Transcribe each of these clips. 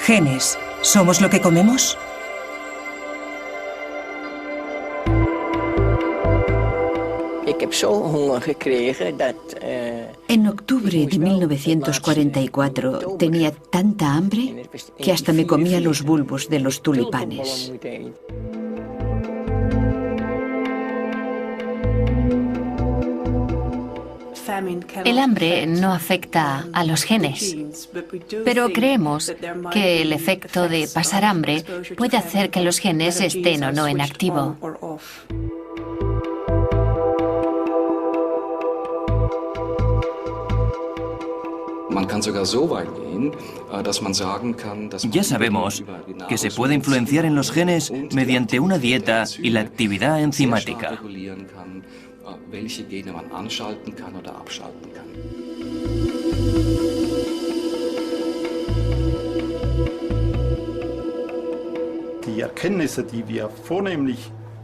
Genes. ¿Somos lo que comemos? En octubre de 1944 tenía tanta hambre que hasta me comía los bulbos de los tulipanes. El hambre no afecta a los genes, pero creemos que el efecto de pasar hambre puede hacer que los genes estén o no en activo. Ya sabemos que se puede influenciar en los genes mediante una dieta y la actividad enzimática.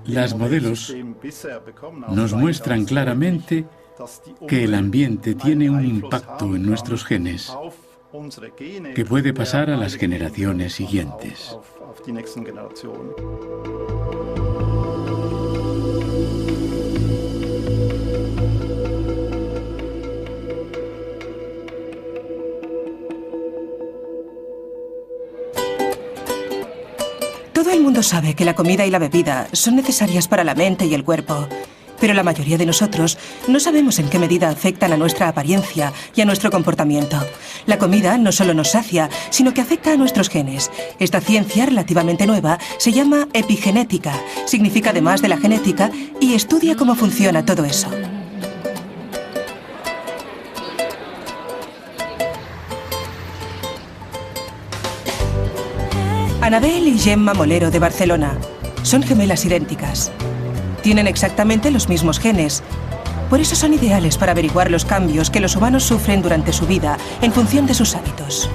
Las modelos nos muestran claramente que el ambiente tiene un impacto en nuestros genes que puede pasar a las generaciones siguientes. Todo el mundo sabe que la comida y la bebida son necesarias para la mente y el cuerpo. Pero la mayoría de nosotros no sabemos en qué medida afectan a nuestra apariencia y a nuestro comportamiento. La comida no solo nos sacia, sino que afecta a nuestros genes. Esta ciencia relativamente nueva se llama epigenética, significa además de la genética, y estudia cómo funciona todo eso. Anabel y Gemma Molero de Barcelona son gemelas idénticas. Tienen exactamente los mismos genes. Por eso son ideales para averiguar los cambios que los humanos sufren durante su vida en función de sus hábitos.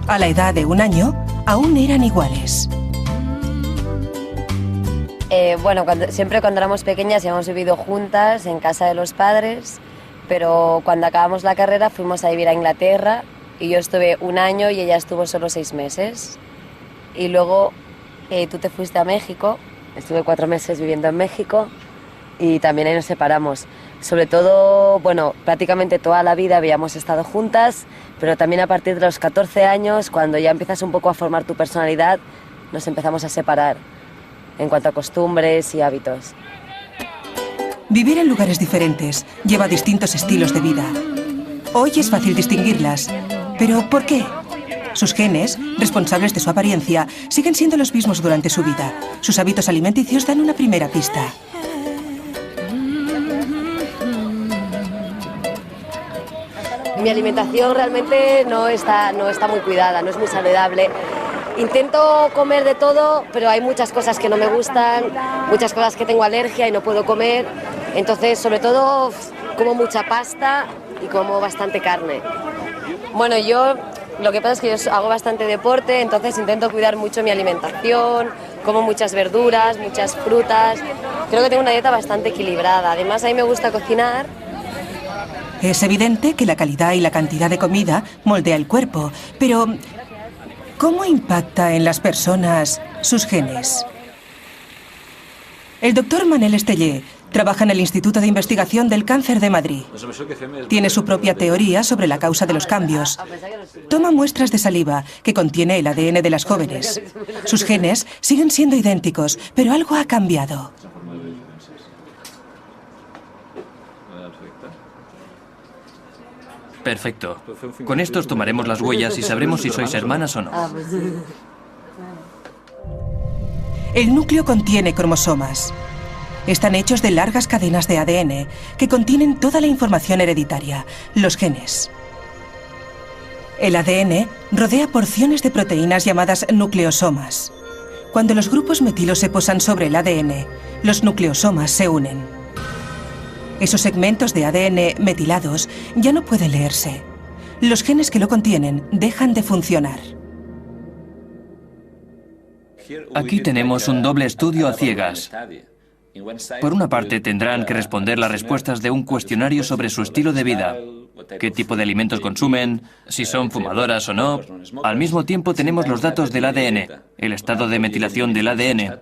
A la edad de 1 año, aún eran iguales. Siempre cuando éramos pequeñas hemos vivido juntas en casa de los padres, pero cuando acabamos la carrera fuimos a vivir a Inglaterra y yo estuve 1 año y ella estuvo solo 6 meses. Y luego tú te fuiste a México, estuve 4 meses viviendo en México y también ahí nos separamos. Sobre todo, prácticamente toda la vida habíamos estado juntas, pero también a partir de los 14 años, cuando ya empiezas un poco a formar tu personalidad, nos empezamos a separar en cuanto a costumbres y hábitos. Vivir en lugares diferentes lleva distintos estilos de vida. Hoy es fácil distinguirlas, pero ¿por qué? Sus genes, responsables de su apariencia, siguen siendo los mismos durante su vida. Sus hábitos alimenticios dan una primera pista. Mi alimentación realmente no está muy cuidada, no es muy saludable. Intento comer de todo, pero hay muchas cosas que no me gustan, muchas cosas que tengo alergia y no puedo comer. Entonces, sobre todo, como mucha pasta y como bastante carne. Lo que pasa es que yo hago bastante deporte, entonces intento cuidar mucho mi alimentación, como muchas verduras, muchas frutas. Creo que tengo una dieta bastante equilibrada. Además, a mí me gusta cocinar. Es evidente que la calidad y la cantidad de comida moldea el cuerpo, pero ¿cómo impacta en las personas sus genes? El doctor Manel Estellé trabaja en el Instituto de Investigación del Cáncer de Madrid. Tiene su propia teoría sobre la causa de los cambios. Toma muestras de saliva que contiene el ADN de las jóvenes. Sus genes siguen siendo idénticos, pero algo ha cambiado. Perfecto. Con estos tomaremos las huellas y sabremos si sois hermanas o no. El núcleo contiene cromosomas. Están hechos de largas cadenas de ADN que contienen toda la información hereditaria, los genes. El ADN rodea porciones de proteínas llamadas nucleosomas. Cuando los grupos metilos se posan sobre el ADN, los nucleosomas se unen. Esos segmentos de ADN metilados ya no pueden leerse. Los genes que lo contienen dejan de funcionar. Aquí tenemos un doble estudio a ciegas. Por una parte, tendrán que responder las respuestas de un cuestionario sobre su estilo de vida. qué tipo de alimentos consumen, si son fumadoras o no. Al mismo tiempo tenemos los datos del ADN, el estado de metilación del ADN.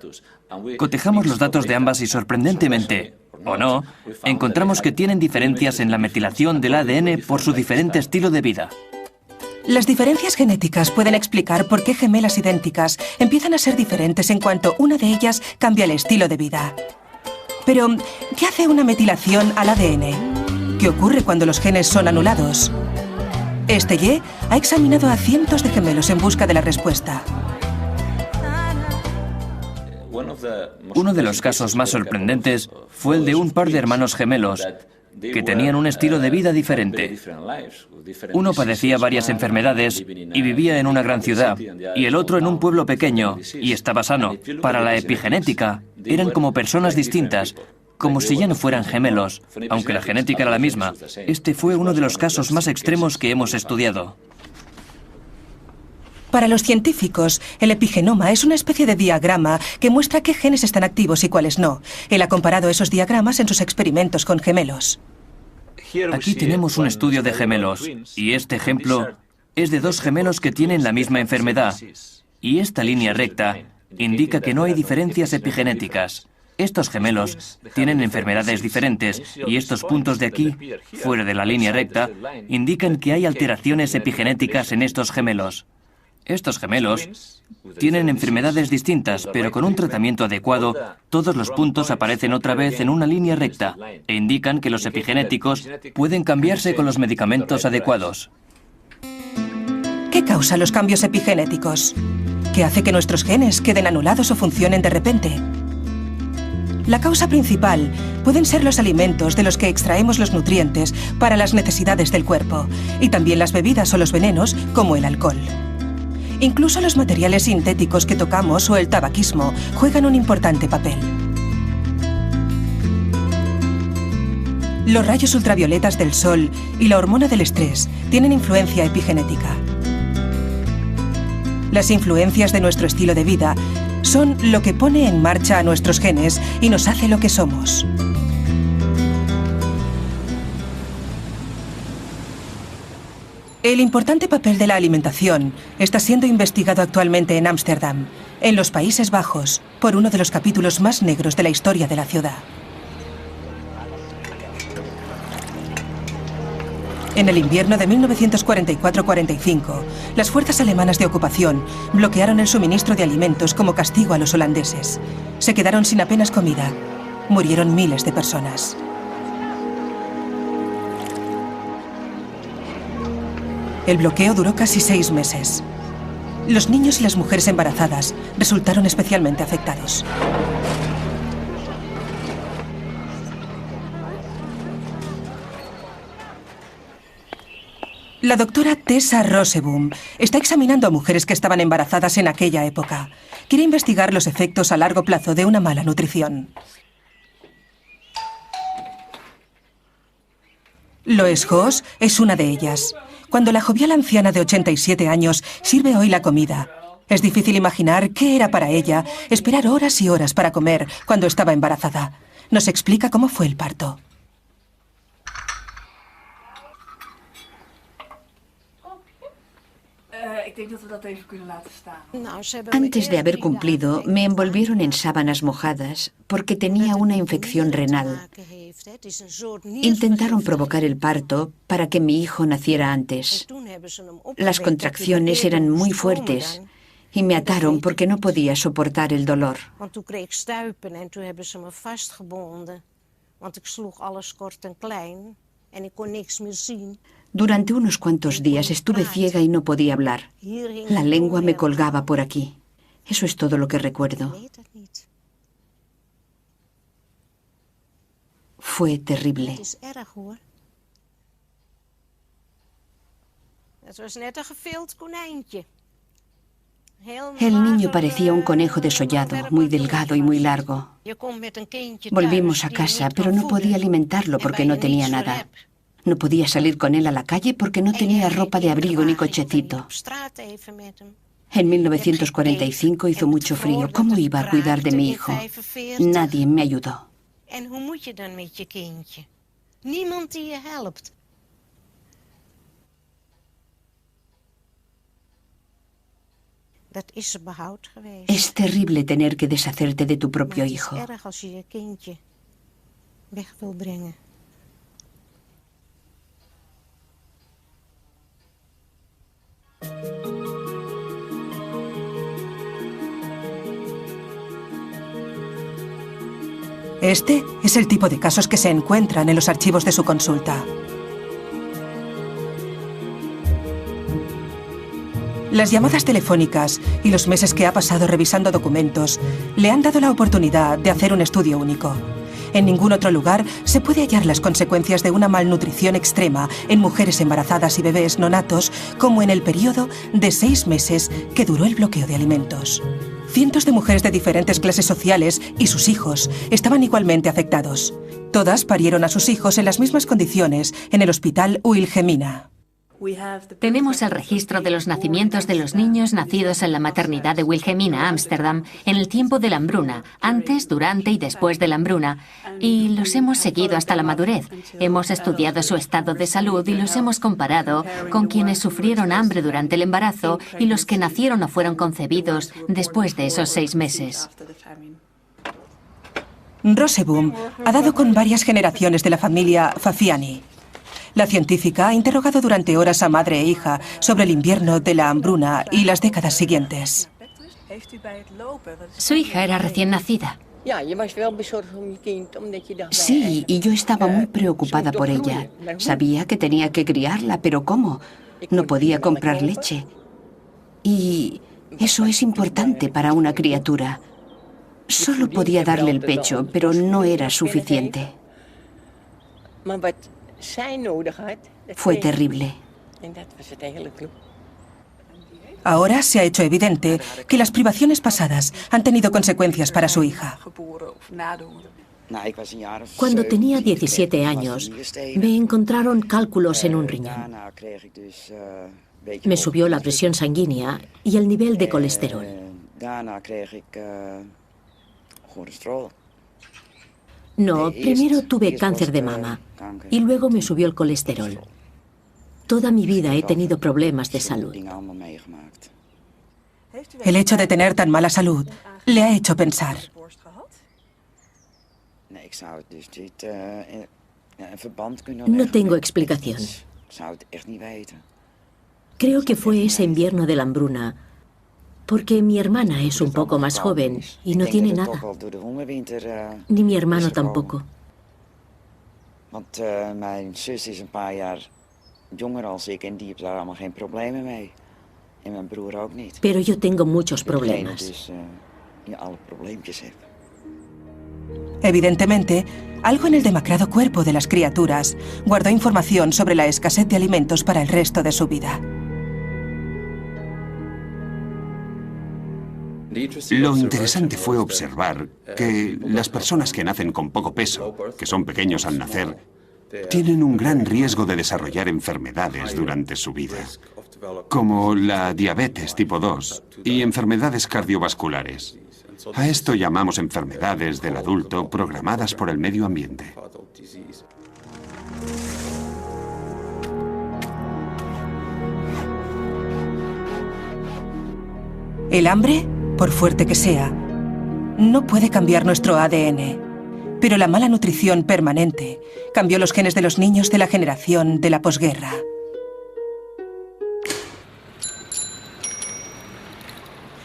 Cotejamos los datos de ambas y sorprendentemente, o no, encontramos que tienen diferencias en la metilación del ADN por su diferente estilo de vida. Las diferencias genéticas pueden explicar por qué gemelas idénticas empiezan a ser diferentes en cuanto una de ellas cambia el estilo de vida. Pero, ¿qué hace una metilación al ADN? ¿Qué ocurre cuando los genes son anulados? Este Y ha examinado a cientos de gemelos en busca de la respuesta. Uno de los casos más sorprendentes fue el de un par de hermanos gemelos que tenían un estilo de vida diferente. Uno padecía varias enfermedades y vivía en una gran ciudad, y el otro en un pueblo pequeño, y estaba sano. Para la epigenética, eran como personas distintas, como si ya no fueran gemelos, aunque la genética era la misma. Este fue uno de los casos más extremos que hemos estudiado. Para los científicos, el epigenoma es una especie de diagrama que muestra qué genes están activos y cuáles no. Él ha comparado esos diagramas en sus experimentos con gemelos. Aquí tenemos un estudio de gemelos, y este ejemplo es de dos gemelos que tienen la misma enfermedad. Y esta línea recta indica que no hay diferencias epigenéticas. Estos gemelos tienen enfermedades diferentes, y estos puntos de aquí, fuera de la línea recta, indican que hay alteraciones epigenéticas en estos gemelos. Estos gemelos tienen enfermedades distintas, pero con un tratamiento adecuado, todos los puntos aparecen otra vez en una línea recta e indican que los epigenéticos pueden cambiarse con los medicamentos adecuados. ¿Qué causa los cambios epigenéticos? ¿Qué hace que nuestros genes queden anulados o funcionen de repente? La causa principal pueden ser los alimentos de los que extraemos los nutrientes para las necesidades del cuerpo, y también las bebidas o los venenos, como el alcohol. Incluso los materiales sintéticos que tocamos o el tabaquismo juegan un importante papel. Los rayos ultravioletas del sol y la hormona del estrés tienen influencia epigenética. Las influencias de nuestro estilo de vida son lo que pone en marcha a nuestros genes y nos hace lo que somos. El importante papel de la alimentación está siendo investigado actualmente en Ámsterdam, en los Países Bajos, por uno de los capítulos más negros de la historia de la ciudad. En el invierno de 1944-45, las fuerzas alemanas de ocupación bloquearon el suministro de alimentos como castigo a los holandeses. Se quedaron sin apenas comida. Murieron miles de personas. El bloqueo duró casi 6 meses. Los niños y las mujeres embarazadas resultaron especialmente afectados. La doctora Tessa Roseboom está examinando a mujeres que estaban embarazadas en aquella época. Quiere investigar los efectos a largo plazo de una mala nutrición. Loes Hoos es una de ellas. Cuando la jovial anciana de 87 años sirve hoy la comida, es difícil imaginar qué era para ella esperar horas y horas para comer cuando estaba embarazada. Nos explica cómo fue el parto. Antes de haber cumplido, me envolvieron en sábanas mojadas porque tenía una infección renal. Intentaron provocar el parto para que mi hijo naciera antes. Las contracciones eran muy fuertes y me ataron porque no podía soportar el dolor. Durante unos cuantos días estuve ciega y no podía hablar. La lengua me colgaba por aquí. Eso es todo lo que recuerdo. Fue terrible. El niño parecía un conejo desollado, muy delgado y muy largo. Volvimos a casa, pero no podía alimentarlo porque no tenía nada. No podía salir con él a la calle porque no tenía ropa de abrigo ni cochecito. En 1945 hizo mucho frío. ¿Cómo iba a cuidar de mi hijo? Nadie me ayudó. Es terrible tener que deshacerte de tu propio hijo. Este es el tipo de casos que se encuentran en los archivos de su consulta. Las llamadas telefónicas y los meses que ha pasado revisando documentos le han dado la oportunidad de hacer un estudio único. En ningún otro lugar se puede hallar las consecuencias de una malnutrición extrema en mujeres embarazadas y bebés nonatos como en el periodo de 6 meses que duró el bloqueo de alimentos. Cientos de mujeres de diferentes clases sociales y sus hijos estaban igualmente afectados. Todas parieron a sus hijos en las mismas condiciones en el hospital Wilhelmina. Tenemos el registro de los nacimientos de los niños nacidos en la maternidad de Wilhelmina, Ámsterdam, en el tiempo de la hambruna, antes, durante y después de la hambruna, y los hemos seguido hasta la madurez. Hemos estudiado su estado de salud y los hemos comparado con quienes sufrieron hambre durante el embarazo y los que nacieron o fueron concebidos después de esos 6 meses. Roseboom ha dado con varias generaciones de la familia Fafiani. La científica ha interrogado durante horas a madre e hija sobre el invierno de la hambruna y las décadas siguientes. Su hija era recién nacida. Sí, y yo estaba muy preocupada por ella. Sabía que tenía que criarla, pero ¿cómo? No podía comprar leche. Y eso es importante para una criatura. Solo podía darle el pecho, pero no era suficiente. Fue terrible. Ahora se ha hecho evidente que las privaciones pasadas han tenido consecuencias para su hija. Cuando tenía 17 años, me encontraron cálculos en un riñón. Me subió la presión sanguínea y el nivel de colesterol. No, primero tuve cáncer de mama y luego me subió el colesterol. Toda mi vida he tenido problemas de salud. El hecho de tener tan mala salud le ha hecho pensar. No tengo explicación. Creo que fue ese invierno de la hambruna, porque mi hermana es un poco más joven y no tiene nada. Ni mi hermano tampoco. Mijn zus is een paar jaar jonger als ik en die heeft daar allemaal geen problemen mee. En mijn broer ook niet. Pero yo tengo muchos problemas. Dus alle probleempjes heb. Evidentemente, algo en el demacrado cuerpo de las criaturas guardó información sobre la escasez de alimentos para el resto de su vida. Lo interesante fue observar que las personas que nacen con poco peso, que son pequeños al nacer, tienen un gran riesgo de desarrollar enfermedades durante su vida, como la diabetes tipo 2 y enfermedades cardiovasculares. A esto llamamos enfermedades del adulto programadas por el medio ambiente. El hambre, por fuerte que sea, no puede cambiar nuestro ADN. Pero la mala nutrición permanente cambió los genes de los niños de la generación de la posguerra.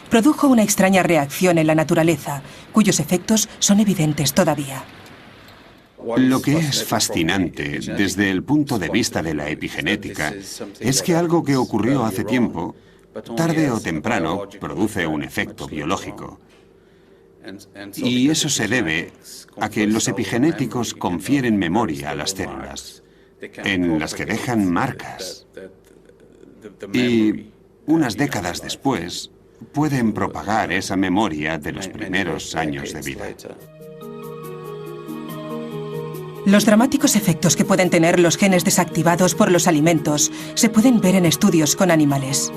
Produjo una extraña reacción en la naturaleza, cuyos efectos son evidentes todavía. Lo que es fascinante desde el punto de vista de la epigenética es que algo que ocurrió hace tiempo, tarde o temprano, produce un efecto biológico. Y eso se debe a que los epigenéticos confieren memoria a las células, en las que dejan marcas. Y unas décadas después, pueden propagar esa memoria de los primeros años de vida. Los dramáticos efectos que pueden tener los genes desactivados por los alimentos se pueden ver en estudios con animales.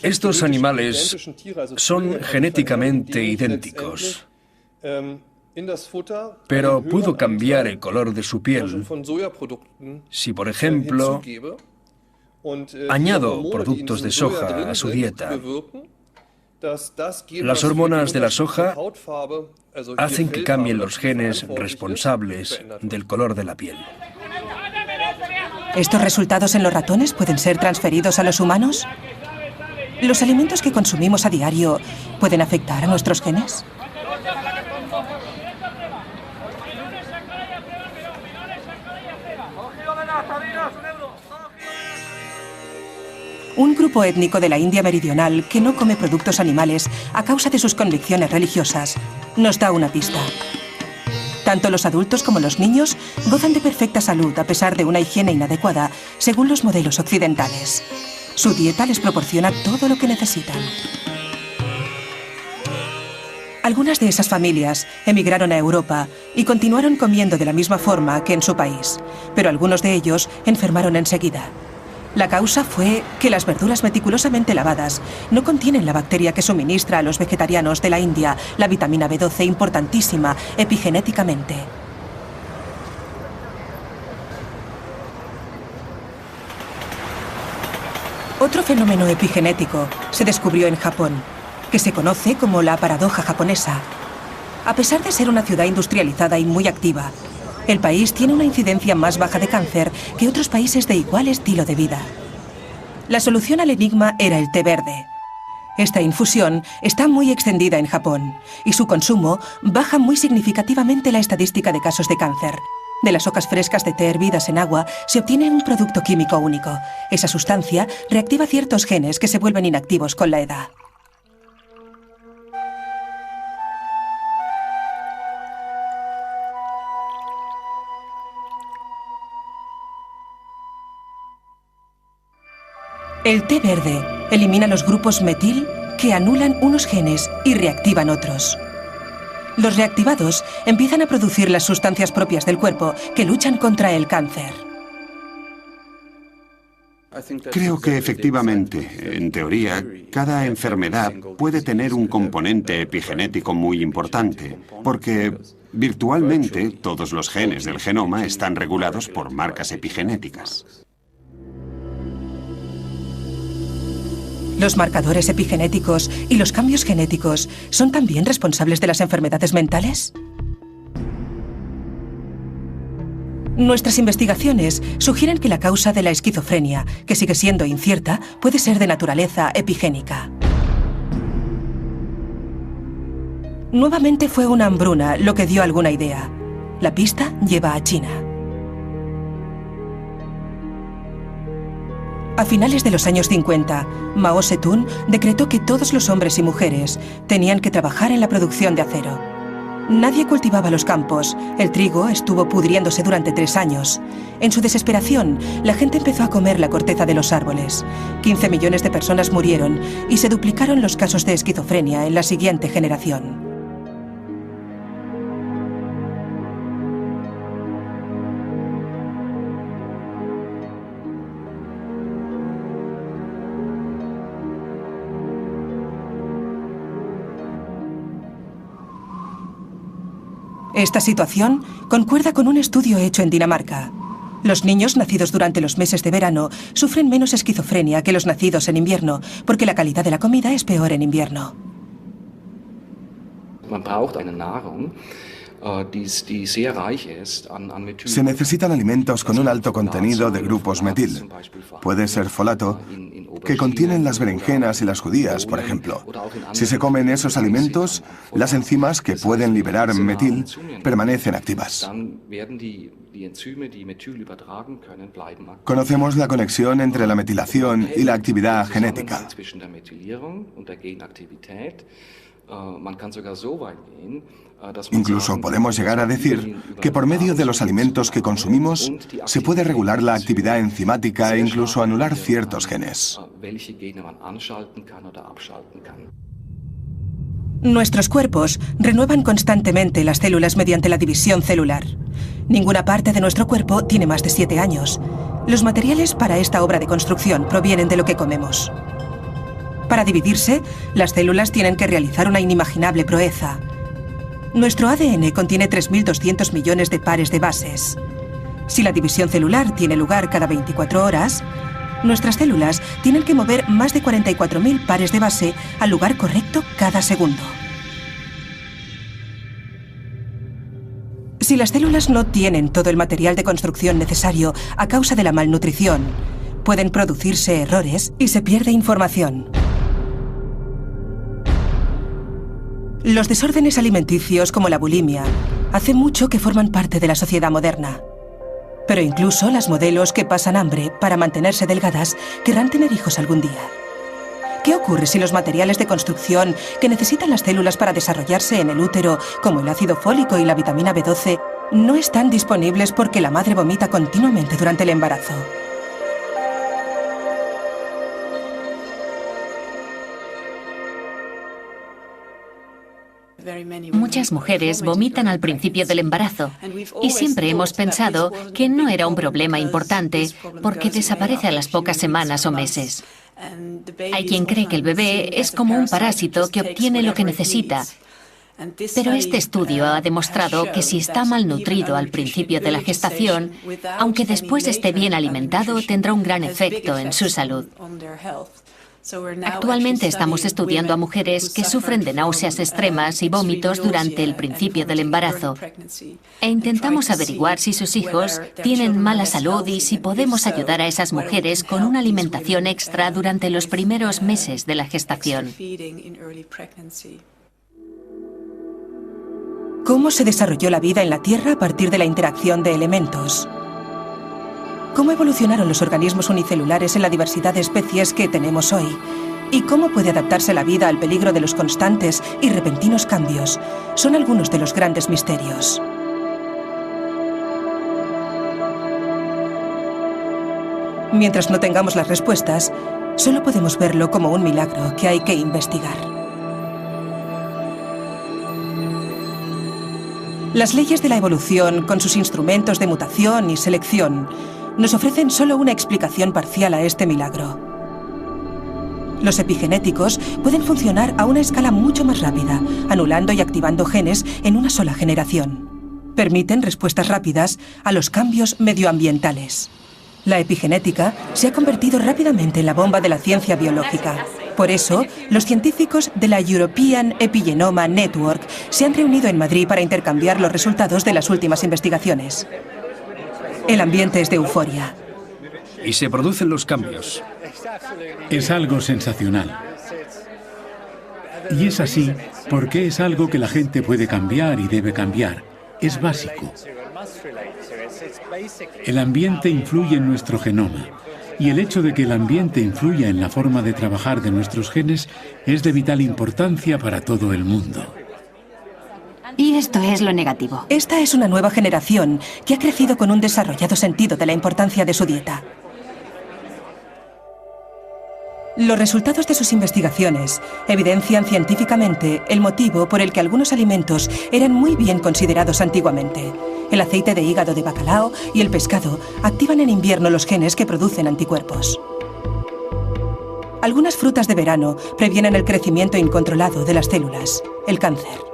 Estos animales son genéticamente idénticos. pero puedo cambiar el color de su piel si, por ejemplo, añado productos de soja a su dieta. Las hormonas de la soja hacen que cambien los genes responsables del color de la piel. ¿Estos resultados en los ratones pueden ser transferidos a los humanos? ¿Los alimentos que consumimos a diario pueden afectar a nuestros genes? Un grupo étnico de la India meridional que no come productos animales a causa de sus convicciones religiosas nos da una pista. Tanto los adultos como los niños gozan de perfecta salud a pesar de una higiene inadecuada según los modelos occidentales. Su dieta les proporciona todo lo que necesitan. Algunas de esas familias emigraron a Europa y continuaron comiendo de la misma forma que en su país, pero algunos de ellos enfermaron enseguida. La causa fue que las verduras meticulosamente lavadas no contienen la bacteria que suministra a los vegetarianos de la India la vitamina B12 importantísima epigenéticamente. Otro fenómeno epigenético se descubrió en Japón, que se conoce como la paradoja japonesa. A pesar de ser una ciudad industrializada y muy activa, el país tiene una incidencia más baja de cáncer que otros países de igual estilo de vida. La solución al enigma era el té verde. Esta infusión está muy extendida en Japón y su consumo baja muy significativamente la estadística de casos de cáncer. De las hojas frescas de té hervidas en agua se obtiene un producto químico único. Esa sustancia reactiva ciertos genes que se vuelven inactivos con la edad. El té verde elimina los grupos metil que anulan unos genes y reactivan otros. Los reactivados empiezan a producir las sustancias propias del cuerpo que luchan contra el cáncer. Creo que efectivamente, en teoría, cada enfermedad puede tener un componente epigenético muy importante, porque virtualmente todos los genes del genoma están regulados por marcas epigenéticas. ¿Los marcadores epigenéticos y los cambios genéticos son también responsables de las enfermedades mentales? Nuestras investigaciones sugieren que la causa de la esquizofrenia, que sigue siendo incierta, puede ser de naturaleza epigénica. Nuevamente fue una hambruna lo que dio alguna idea. La pista lleva a China. A finales de los años 50, Mao Zedong decretó que todos los hombres y mujeres tenían que trabajar en la producción de acero. Nadie cultivaba los campos, el trigo estuvo pudriéndose durante 3 años. En su desesperación, la gente empezó a comer la corteza de los árboles. 15 millones de personas murieron y se duplicaron los casos de esquizofrenia en la siguiente generación. Esta situación concuerda con un estudio hecho en Dinamarca. Los niños nacidos durante los meses de verano sufren menos esquizofrenia que los nacidos en invierno, porque la calidad de la comida es peor en invierno. Se necesitan alimentos con un alto contenido de grupos metil. Puede ser folato, que contienen las berenjenas y las judías, por ejemplo. Si se comen esos alimentos, las enzimas que pueden liberar metil permanecen activas. Conocemos la conexión entre la metilación y la actividad genética. Incluso podemos llegar a decir que por medio de los alimentos que consumimos se puede regular la actividad enzimática e incluso anular ciertos genes. Nuestros cuerpos renuevan constantemente las células mediante la división celular. Ninguna parte de nuestro cuerpo tiene más de 7 años. Los materiales para esta obra de construcción provienen de lo que comemos. Para dividirse, las células tienen que realizar una inimaginable proeza. Nuestro ADN contiene 3.200 millones de pares de bases. Si la división celular tiene lugar cada 24 horas, nuestras células tienen que mover más de 44.000 pares de base al lugar correcto cada segundo. Si las células no tienen todo el material de construcción necesario a causa de la malnutrición, pueden producirse errores y se pierde información. Los desórdenes alimenticios, como la bulimia, hace mucho que forman parte de la sociedad moderna. Pero incluso las modelos que pasan hambre para mantenerse delgadas querrán tener hijos algún día. ¿Qué ocurre si los materiales de construcción que necesitan las células para desarrollarse en el útero, como el ácido fólico y la vitamina B12, no están disponibles porque la madre vomita continuamente durante el embarazo? Muchas mujeres vomitan al principio del embarazo y siempre hemos pensado que no era un problema importante porque desaparece a las pocas semanas o meses. Hay quien cree que el bebé es como un parásito que obtiene lo que necesita, pero este estudio ha demostrado que si está malnutrido al principio de la gestación, aunque después esté bien alimentado, tendrá un gran efecto en su salud. Actualmente estamos estudiando a mujeres que sufren de náuseas extremas y vómitos durante el principio del embarazo e intentamos averiguar si sus hijos tienen mala salud y si podemos ayudar a esas mujeres con una alimentación extra durante los primeros meses de la gestación. ¿Cómo se desarrolló la vida en la Tierra a partir de la interacción de elementos? ¿Cómo evolucionaron los organismos unicelulares en la diversidad de especies que tenemos hoy? ¿Y cómo puede adaptarse la vida al peligro de los constantes y repentinos cambios? Son algunos de los grandes misterios. Mientras no tengamos las respuestas, solo podemos verlo como un milagro que hay que investigar. Las leyes de la evolución, con sus instrumentos de mutación y selección, nos ofrecen solo una explicación parcial a este milagro. Los epigenéticos pueden funcionar a una escala mucho más rápida, anulando y activando genes en una sola generación. Permiten respuestas rápidas a los cambios medioambientales. La epigenética se ha convertido rápidamente en la bomba de la ciencia biológica. Por eso, los científicos de la European Epigenome Network se han reunido en Madrid para intercambiar los resultados de las últimas investigaciones. El ambiente es de euforia. Y se producen los cambios. Es algo sensacional. Y es así porque es algo que la gente puede cambiar y debe cambiar. Es básico. El ambiente influye en nuestro genoma. Y el hecho de que el ambiente influya en la forma de trabajar de nuestros genes es de vital importancia para todo el mundo. Y esto es lo negativo. Esta es una nueva generación que ha crecido con un desarrollado sentido de la importancia de su dieta. Los resultados de sus investigaciones evidencian científicamente el motivo por el que algunos alimentos eran muy bien considerados antiguamente. El aceite de hígado de bacalao y el pescado activan en invierno los genes que producen anticuerpos. Algunas frutas de verano previenen el crecimiento incontrolado de las células, el cáncer.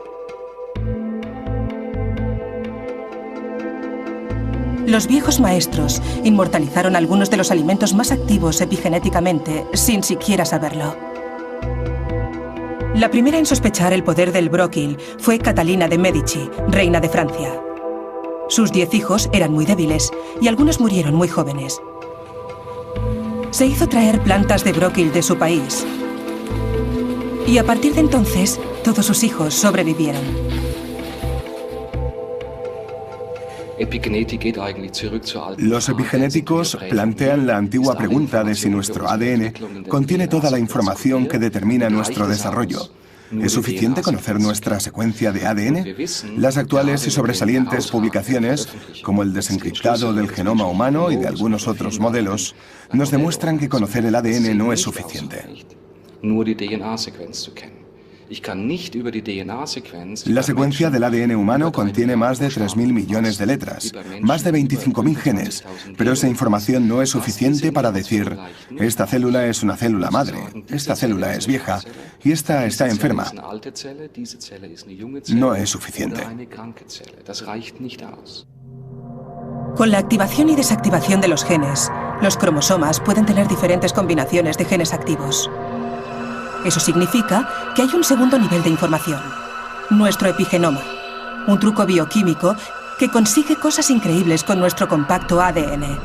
Los viejos maestros inmortalizaron algunos de los alimentos más activos epigenéticamente sin siquiera saberlo. La primera en sospechar el poder del bróquil fue Catalina de Medici, reina de Francia. Sus 10 hijos eran muy débiles y algunos murieron muy jóvenes. Se hizo traer plantas de bróquil de su país y a partir de entonces todos sus hijos sobrevivieron. Los epigenéticos plantean la antigua pregunta de si nuestro ADN contiene toda la información que determina nuestro desarrollo. ¿Es suficiente conocer nuestra secuencia de ADN? Las actuales y sobresalientes publicaciones, como el desencriptado del genoma humano y de algunos otros modelos, nos demuestran que conocer el ADN no es suficiente. La secuencia del ADN humano contiene más de 3.000 millones de letras, más de 25.000 genes, pero esa información no es suficiente para decir, esta célula es una célula madre, esta célula es vieja y esta está enferma. No es suficiente. Con la activación y desactivación de los genes, los cromosomas pueden tener diferentes combinaciones de genes activos. Eso significa que hay un segundo nivel de información, nuestro epigenoma, un truco bioquímico que consigue cosas increíbles con nuestro compacto ADN.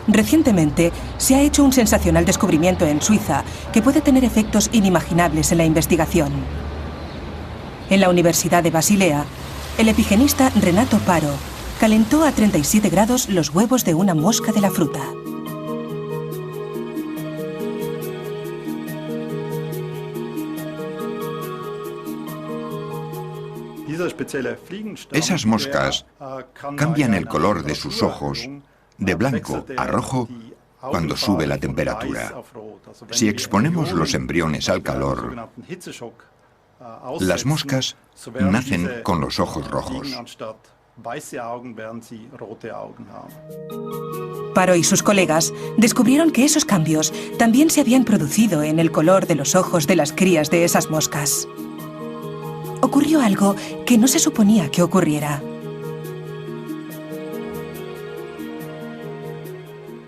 Recientemente se ha hecho un sensacional descubrimiento en Suiza que puede tener efectos inimaginables en la investigación. En la Universidad de Basilea, el epigenista Renato Paro calentó a 37 grados los huevos de una mosca de la fruta. Esas moscas cambian el color de sus ojos de blanco a rojo cuando sube la temperatura. Si exponemos los embriones al calor, las moscas nacen con los ojos rojos. Paro y sus colegas descubrieron que esos cambios también se habían producido en el color de los ojos de las crías de esas moscas. Ocurrió algo que no se suponía que ocurriera.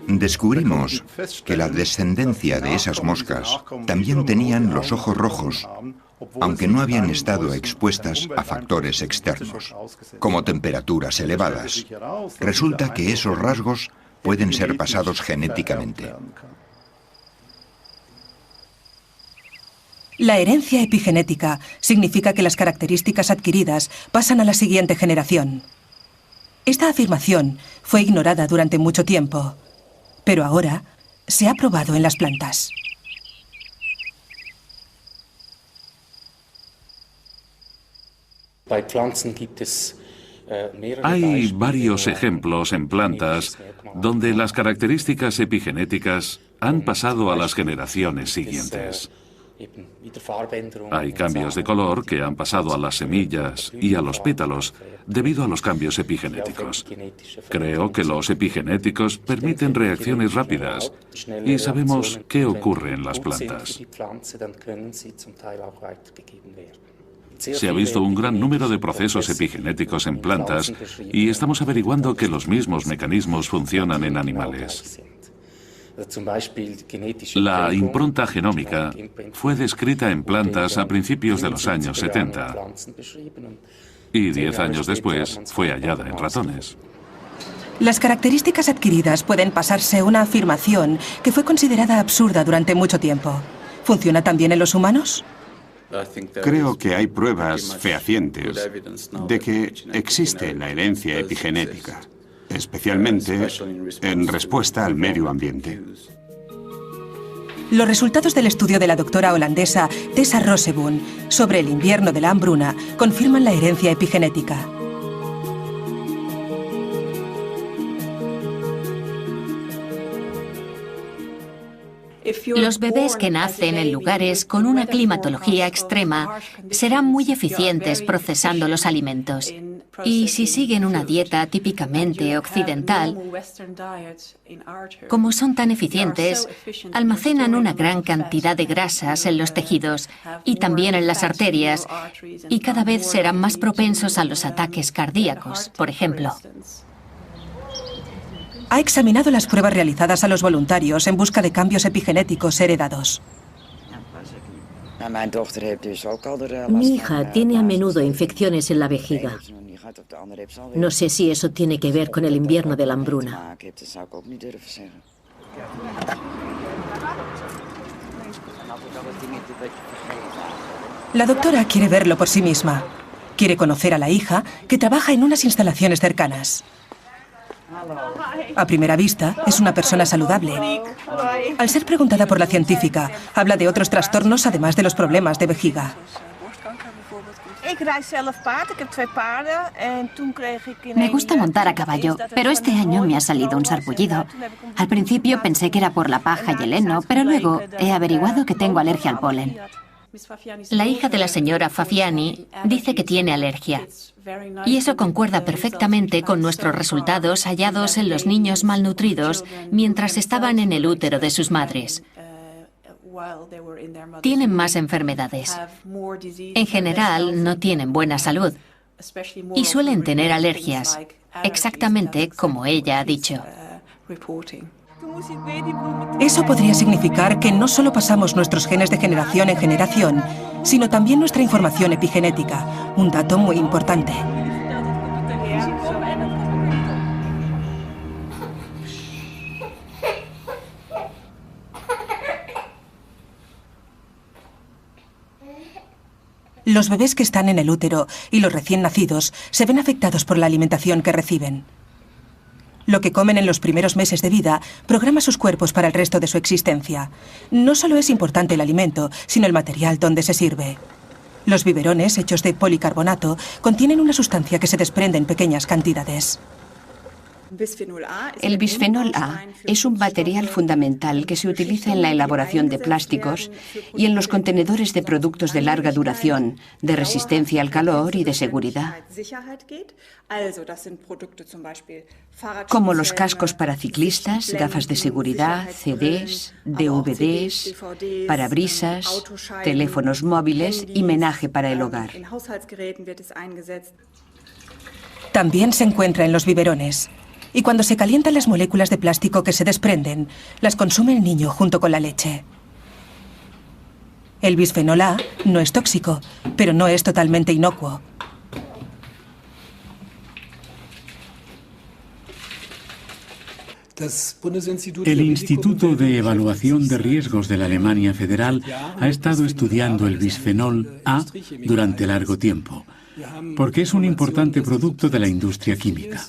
Descubrimos que la descendencia de esas moscas también tenían los ojos rojos, aunque no habían estado expuestas a factores externos, como temperaturas elevadas. Resulta que esos rasgos pueden ser pasados genéticamente. La herencia epigenética significa que las características adquiridas pasan a la siguiente generación. Esta afirmación fue ignorada durante mucho tiempo, pero ahora se ha probado en las plantas. Hay varios ejemplos en plantas donde las características epigenéticas han pasado a las generaciones siguientes. Hay cambios de color que han pasado a las semillas y a los pétalos debido a los cambios epigenéticos. Creo que los epigenéticos permiten reacciones rápidas y sabemos qué ocurre en las plantas. Se ha visto un gran número de procesos epigenéticos en plantas y estamos averiguando que los mismos mecanismos funcionan en animales. La impronta genómica fue descrita en plantas a principios de los años 70 y 10 años después fue hallada en ratones. Las características adquiridas pueden pasarse una afirmación que fue considerada absurda durante mucho tiempo. ¿Funciona también en los humanos? Creo que hay pruebas fehacientes de que existe la herencia epigenética, especialmente en respuesta al medio ambiente. Los resultados del estudio de la doctora holandesa Tessa Rosseboom sobre el invierno de la hambruna confirman la herencia epigenética. Los bebés que nacen en lugares con una climatología extrema serán muy eficientes procesando los alimentos. Y si siguen una dieta típicamente occidental, como son tan eficientes, almacenan una gran cantidad de grasas en los tejidos y también en las arterias, y cada vez serán más propensos a los ataques cardíacos, por ejemplo. Ha examinado las pruebas realizadas a los voluntarios en busca de cambios epigenéticos heredados. Mi hija tiene a menudo infecciones en la vejiga. No sé si eso tiene que ver con el invierno de la hambruna. La doctora quiere verlo por sí misma. Quiere conocer a la hija, que trabaja en unas instalaciones cercanas. A primera vista, es una persona saludable. Al ser preguntada por la científica, habla de otros trastornos además de los problemas de vejiga. Me gusta montar a caballo, pero este año me ha salido un sarpullido. Al principio pensé que era por la paja y el heno, pero luego he averiguado que tengo alergia al polen. La hija de la señora Fafiani dice que tiene alergia. Y eso concuerda perfectamente con nuestros resultados hallados en los niños malnutridos mientras estaban en el útero de sus madres. Tienen más enfermedades. En general, no tienen buena salud. Y suelen tener alergias, exactamente como ella ha dicho. Eso podría significar que no solo pasamos nuestros genes de generación en generación, sino también nuestra información epigenética, un dato muy importante. Los bebés que están en el útero y los recién nacidos se ven afectados por la alimentación que reciben. Lo que comen en los primeros meses de vida programa sus cuerpos para el resto de su existencia. No solo es importante el alimento, sino el material donde se sirve. Los biberones, hechos de policarbonato, contienen una sustancia que se desprende en pequeñas cantidades. El bisfenol A es un material fundamental que se utiliza en la elaboración de plásticos y en los contenedores de productos de larga duración, de resistencia al calor y de seguridad, como los cascos para ciclistas, gafas de seguridad, CDs, DVDs, parabrisas, teléfonos móviles y menaje para el hogar. También se encuentra en los biberones. Y cuando se calientan las moléculas de plástico que se desprenden, las consume el niño junto con la leche. El bisfenol A no es tóxico, pero no es totalmente inocuo. El Instituto de Evaluación de Riesgos de la Alemania Federal ha estado estudiando el bisfenol A durante largo tiempo, porque es un importante producto de la industria química.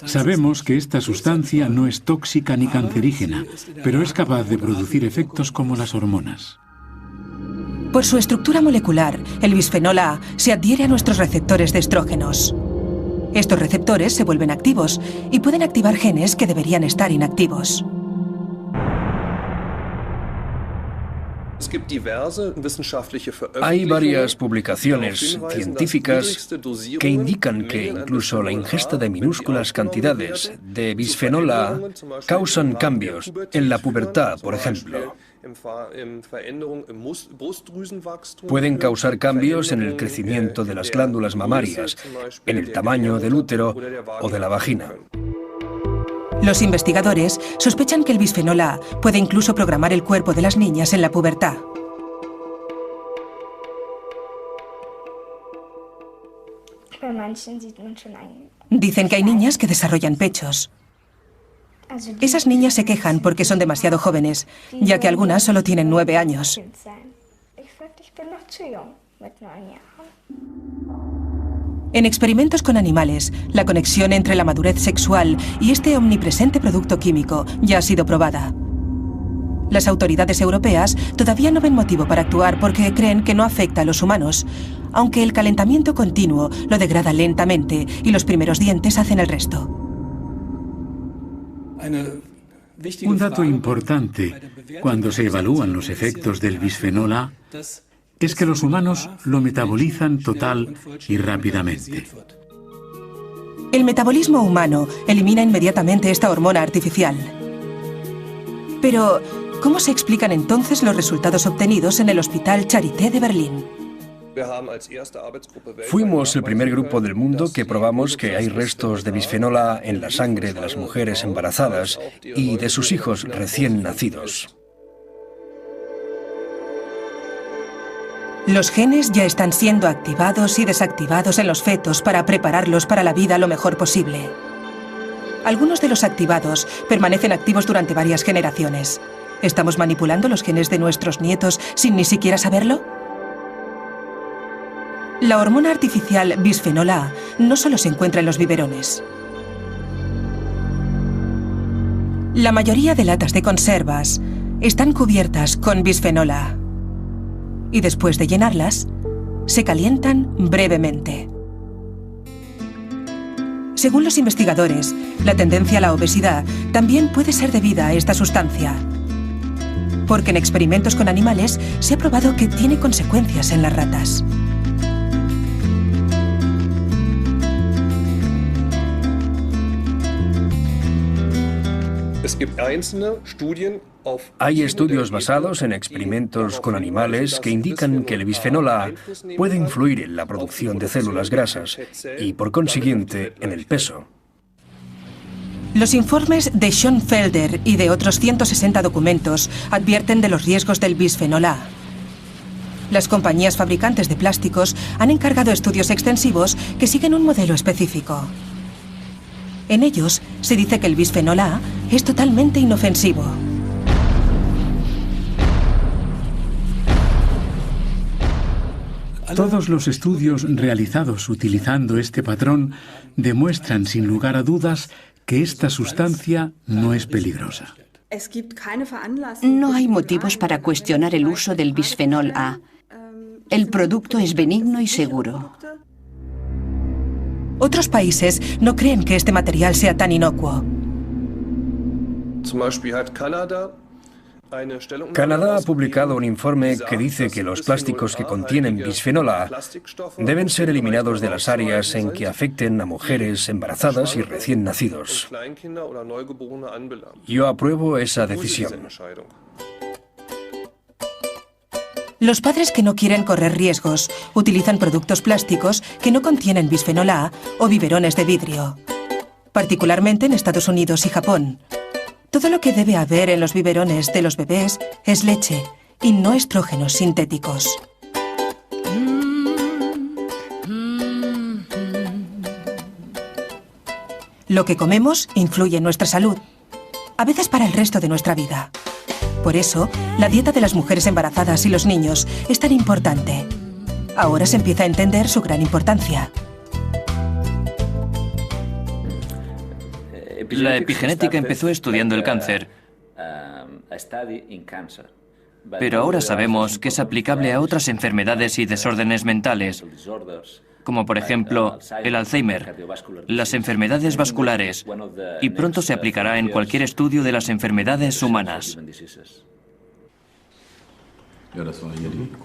Sabemos que esta sustancia no es tóxica ni cancerígena, pero es capaz de producir efectos como las hormonas. Por su estructura molecular, el bisfenol A se adhiere a nuestros receptores de estrógenos. Estos receptores se vuelven activos y pueden activar genes que deberían estar inactivos. Hay varias publicaciones científicas que indican que incluso la ingesta de minúsculas cantidades de bisfenol A causan cambios en la pubertad, por ejemplo. Pueden causar cambios en el crecimiento de las glándulas mamarias, en el tamaño del útero o de la vagina. Los investigadores sospechan que el bisfenol A puede incluso programar el cuerpo de las niñas en la pubertad. Dicen que hay niñas que desarrollan pechos. Esas niñas se quejan porque son demasiado jóvenes, ya que algunas solo tienen 9 años. En experimentos con animales, la conexión entre la madurez sexual y este omnipresente producto químico ya ha sido probada. Las autoridades europeas todavía no ven motivo para actuar porque creen que no afecta a los humanos, aunque el calentamiento continuo lo degrada lentamente y los primeros dientes hacen el resto. Un dato importante cuando se evalúan los efectos del bisfenol A es que los humanos lo metabolizan total y rápidamente. El metabolismo humano elimina inmediatamente esta hormona artificial. Pero, ¿cómo se explican entonces los resultados obtenidos en el Hospital Charité de Berlín? Fuimos el primer grupo del mundo que probamos que hay restos de bisfenol A en la sangre de las mujeres embarazadas y de sus hijos recién nacidos. Los genes ya están siendo activados y desactivados en los fetos para prepararlos para la vida lo mejor posible. Algunos de los activados permanecen activos durante varias generaciones. ¿Estamos manipulando los genes de nuestros nietos sin ni siquiera saberlo? La hormona artificial bisfenol A no solo se encuentra en los biberones. La mayoría de latas de conservas están cubiertas con bisfenol A. Y después de llenarlas, se calientan brevemente. Según los investigadores, la tendencia a la obesidad también puede ser debida a esta sustancia, porque en experimentos con animales se ha probado que tiene consecuencias en las ratas. Hay estudios basados en experimentos con animales que indican que el bisfenol A puede influir en la producción de células grasas y, por consiguiente, en el peso. Los informes de Schoenfelder y de otros 160 documentos advierten de los riesgos del bisfenol A. Las compañías fabricantes de plásticos han encargado estudios extensivos que siguen un modelo específico. En ellos se dice que el bisfenol A es totalmente inofensivo. Todos los estudios realizados utilizando este patrón demuestran sin lugar a dudas que esta sustancia no es peligrosa. No hay motivos para cuestionar el uso del bisfenol A. El producto es benigno y seguro. Otros países no creen que este material sea tan inocuo. Canadá ha publicado un informe que dice que los plásticos que contienen bisfenol A deben ser eliminados de las áreas en que afecten a mujeres embarazadas y recién nacidos. Yo apruebo esa decisión. Los padres que no quieren correr riesgos utilizan productos plásticos que no contienen bisfenol A o biberones de vidrio, particularmente en Estados Unidos y Japón. Todo lo que debe haber en los biberones de los bebés es leche y no estrógenos sintéticos. Lo que comemos influye en nuestra salud, a veces para el resto de nuestra vida. Por eso, la dieta de las mujeres embarazadas y los niños es tan importante. Ahora se empieza a entender su gran importancia. La epigenética empezó estudiando el cáncer, pero ahora sabemos que es aplicable a otras enfermedades y desórdenes mentales, como por ejemplo el Alzheimer, las enfermedades vasculares, y pronto se aplicará en cualquier estudio de las enfermedades humanas.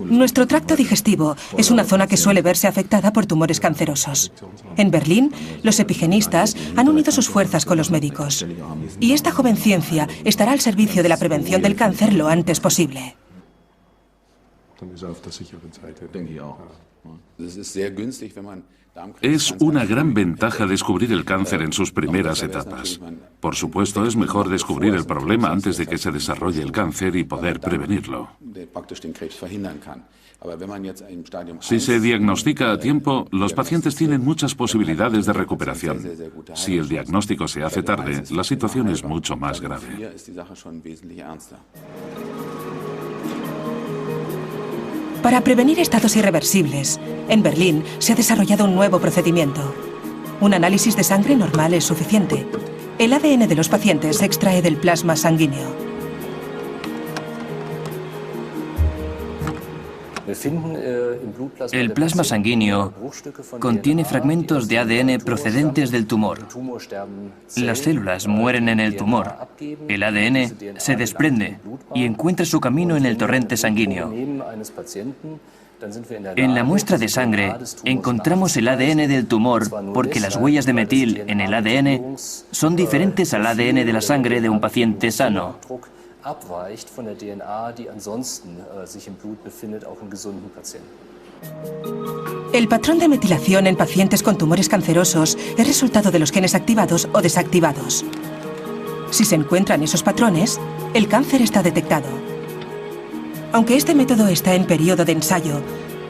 Nuestro tracto digestivo es una zona que suele verse afectada por tumores cancerosos. En Berlín, los epigenistas han unido sus fuerzas con los médicos. Y esta joven ciencia estará al servicio de la prevención del cáncer lo antes posible. Es una gran ventaja descubrir el cáncer en sus primeras etapas. Por supuesto, es mejor descubrir el problema antes de que se desarrolle el cáncer y poder prevenirlo. Si se diagnostica a tiempo, los pacientes tienen muchas posibilidades de recuperación. Si el diagnóstico se hace tarde, la situación es mucho más grave. Para prevenir estados irreversibles, en Berlín se ha desarrollado un nuevo procedimiento. Un análisis de sangre normal es suficiente. El ADN de los pacientes se extrae del plasma sanguíneo. El plasma sanguíneo contiene fragmentos de ADN procedentes del tumor. Las células mueren en el tumor. El ADN se desprende y encuentra su camino en el torrente sanguíneo. En la muestra de sangre encontramos el ADN del tumor porque las huellas de metil en el ADN son diferentes al ADN de la sangre de un paciente sano. El patrón de metilación en pacientes con tumores cancerosos es resultado de los genes activados o desactivados. Si se encuentran esos patrones, el cáncer está detectado. Aunque este método está en periodo de ensayo,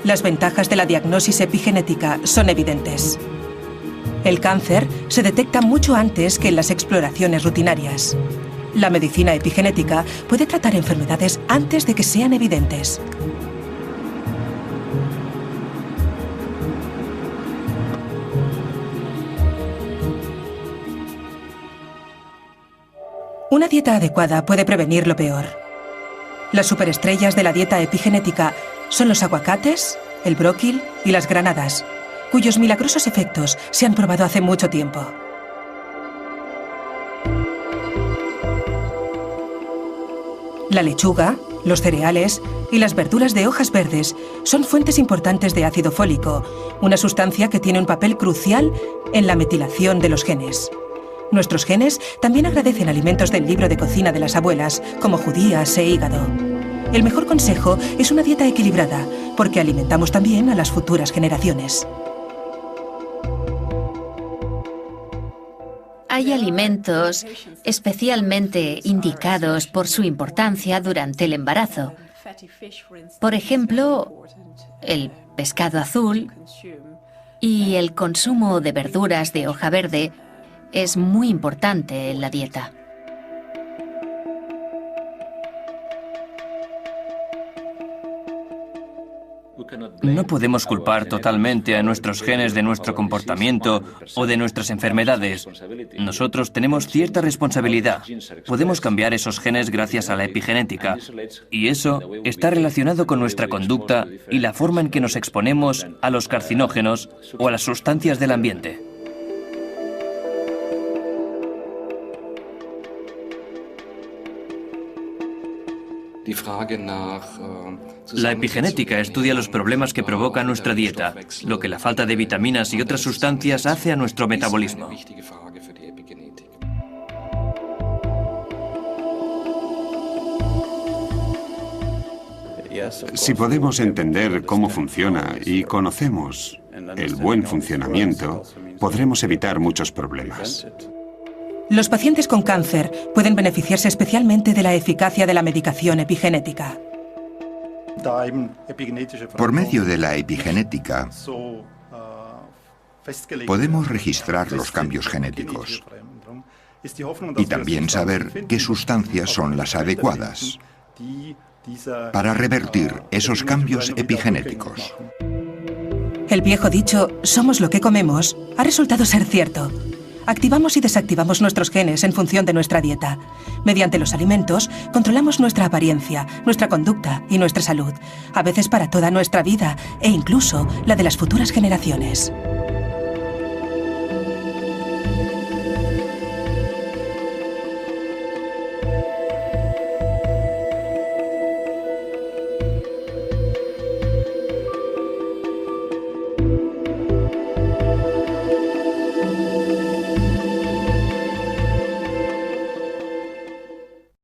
las ventajas de la diagnosis epigenética son evidentes. El cáncer se detecta mucho antes que en las exploraciones rutinarias. La medicina epigenética puede tratar enfermedades antes de que sean evidentes. Una dieta adecuada puede prevenir lo peor. Las superestrellas de la dieta epigenética son los aguacates, el bróquil y las granadas, cuyos milagrosos efectos se han probado hace mucho tiempo. La lechuga, los cereales y las verduras de hojas verdes son fuentes importantes de ácido fólico, una sustancia que tiene un papel crucial en la metilación de los genes. Nuestros genes también agradecen alimentos del libro de cocina de las abuelas, como judías e hígado. El mejor consejo es una dieta equilibrada, porque alimentamos también a las futuras generaciones. Hay alimentos especialmente indicados por su importancia durante el embarazo. Por ejemplo, el pescado azul y el consumo de verduras de hoja verde es muy importante en la dieta. No podemos culpar totalmente a nuestros genes de nuestro comportamiento o de nuestras enfermedades. Nosotros tenemos cierta responsabilidad. Podemos cambiar esos genes gracias a la epigenética. Y eso está relacionado con nuestra conducta y la forma en que nos exponemos a los carcinógenos o a las sustancias del ambiente. La epigenética estudia los problemas que provoca nuestra dieta, lo que la falta de vitaminas y otras sustancias hace a nuestro metabolismo. Si podemos entender cómo funciona y conocemos el buen funcionamiento, podremos evitar muchos problemas. Los pacientes con cáncer pueden beneficiarse especialmente de la eficacia de la medicación epigenética. Por medio de la epigenética, podemos registrar los cambios genéticos y también saber qué sustancias son las adecuadas para revertir esos cambios epigenéticos. El viejo dicho, somos lo que comemos, ha resultado ser cierto. Activamos y desactivamos nuestros genes en función de nuestra dieta. Mediante los alimentos, controlamos nuestra apariencia, nuestra conducta y nuestra salud, a veces para toda nuestra vida e incluso la de las futuras generaciones.